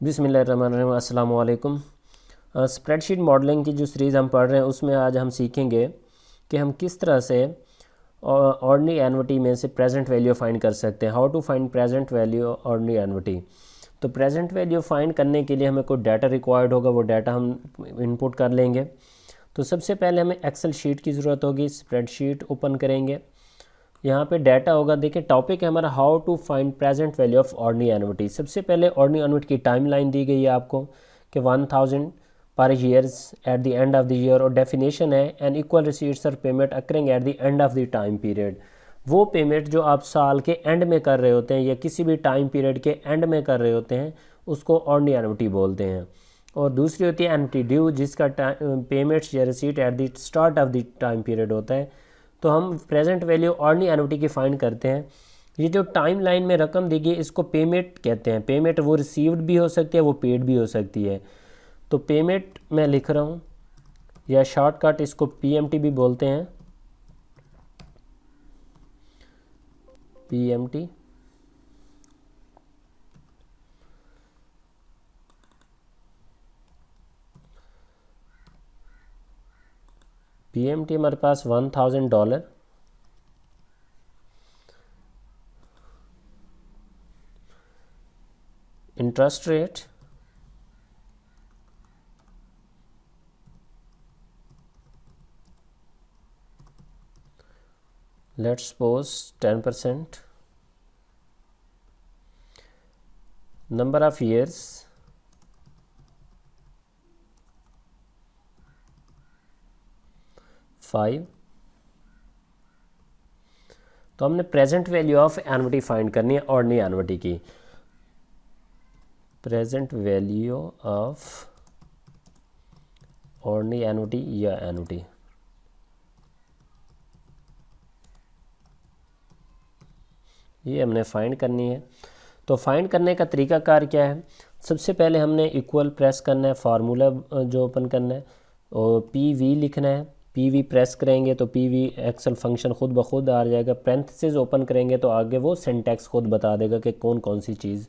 बिस्मिल्लाहिर्रहमानिर्रहीम, अस्सलाम वालेकुम। स्प्रेडशीट मॉडलिंग की जो सीरीज़ हम पढ़ रहे हैं उसमें आज हम सीखेंगे कि हम किस तरह से ऑर्डिनरी एन्युटी में से प्रेजेंट वैल्यू फाइंड कर सकते हैं। How to find present value ordinary annuity. तो प्रेजेंट वैल्यू फाइंड करने के लिए हमें कोई डाटा रिक्वायर्ड होगा, वो डाटा हम इनपुट कर लेंगे। तो सबसे पहले हमें एक्सेल शीट की ज़रूरत होगी। स्प्रेडशीट ओपन करेंगे, यहाँ पे डाटा होगा। देखिए टॉपिक है हमारा how to find present value of ordinary annuity. सबसे पहले ऑर्डिनरी एन्युटी की टाइमलाइन दी गई है आपको कि 1000 per years at the end of the year, और डेफिनेशन है एन इक्वल रिसीट्स और payment occurring at the end of the time period. वो पेमेंट जो आप साल के एंड में कर रहे होते हैं या किसी भी टाइम पीरियड के एंड में कर रहे होते हैं उसको ऑर्डिनरी एन्युटी बोलते हैं। और दूसरी होती है एन्युटी ड्यू, जिसका पेमेंट्स या receipt at the start of the time period होता है। तो हम प्रेजेंट वैल्यू ऑर्डिनरी एन्युटी की फाइंड करते हैं। ये जो टाइम लाइन में रकम दी गई इसको पेमेंट कहते हैं। पेमेंट वो रिसीव्ड भी हो सकती है, वो पेड भी हो सकती है। तो पेमेंट मैं लिख रहा हूँ, या शॉर्टकट इसको पीएमटी भी बोलते हैं, पीएमटी। पीएमटी हमारे पास $1000। Interest rate let's suppose 10%। Number of years 5। तो हमने present value of annuity find करनी है ऑर्डिनरी एन्युटी की। Present value of ordinary annuity या एन्युटी। ये हमने फाइंड करनी है। तो फाइंड करने का तरीकाकार क्या है? सबसे पहले हमने इक्वल प्रेस करना है, फार्मूला जो ओपन करना है, और पी वी लिखना है। पी वी प्रेस करेंगे तो पी वी एक्सेल फंक्शन खुद ब खुद आ जाएगा। पैरेंथेसिस ओपन करेंगे तो आगे वो सिंटैक्स खुद बता देगा कि कौन कौन सी चीज़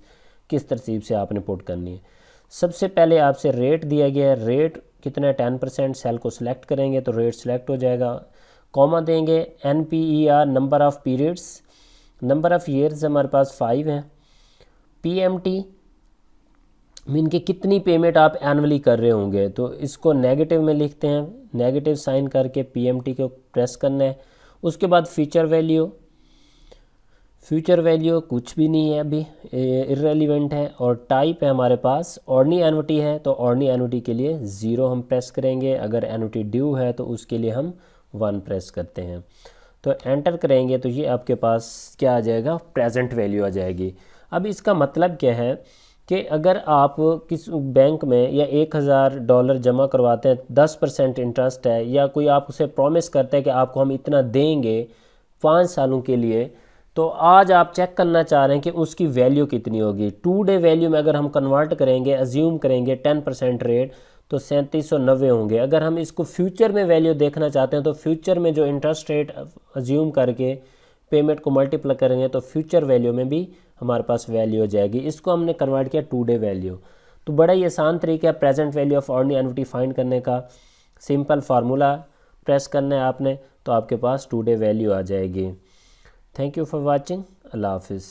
किस तरतीब से आपने पुट करनी है। सबसे पहले आपसे रेट दिया गया है, रेट कितना है 10%। सेल को सिलेक्ट करेंगे तो रेट सिलेक्ट हो जाएगा। कॉमा देंगे, NPER number of periods, number of years हमारे पास 5 हैं। PMT मीन कि कितनी पेमेंट आप एनुअली कर रहे होंगे, तो इसको नेगेटिव में लिखते हैं। नेगेटिव साइन करके PMT को प्रेस करना है। उसके बाद फ्यूचर वैल्यू, फ्यूचर वैल्यू कुछ भी नहीं है अभी, इररेलेवेंट है। और टाइप है हमारे पास ऑर्डिनरी एन्युटी है, तो ऑर्डिनरी एन्युटी के लिए 0 हम प्रेस करेंगे। अगर एन्युटी ड्यू है तो उसके लिए हम 1 प्रेस करते हैं। तो एंटर करेंगे तो ये आपके पास क्या आ जाएगा, प्रेजेंट वैल्यू आ जाएगी। अब इसका मतलब क्या है कि अगर आप किस बैंक में या $1000 जमा करवाते हैं, 10% इंटरेस्ट है, या कोई आप उसे प्रॉमिस करता है कि आपको हम इतना देंगे 5 सालों के लिए, तो आज आप चेक करना चाह रहे हैं कि उसकी वैल्यू कितनी होगी। 2 डे वैल्यू में अगर हम कन्वर्ट करेंगे, अज्यूम करेंगे 10% रेट, तो 3790 होंगे। अगर हम इसको फ्यूचर में वैल्यू देखना चाहते हैं तो फ्यूचर में जो इंटरेस्ट रेट अज्यूम करके पेमेंट को मल्टीप्लाई करेंगे तो फ्यूचर वैल्यू में भी हमारे पास वैल्यू हो जाएगी। इसको हमने कन्वर्ट किया 2 डे वैल्यू। तो बड़ा ही आसान तरीका है present value of ordinary annuity find करने का। सिंपल फार्मूला प्रेस करना है आपने, तो आपके पास 2 डे वैल्यू आ जाएगी। Thank you for watching. अल्लाह हाफिज़।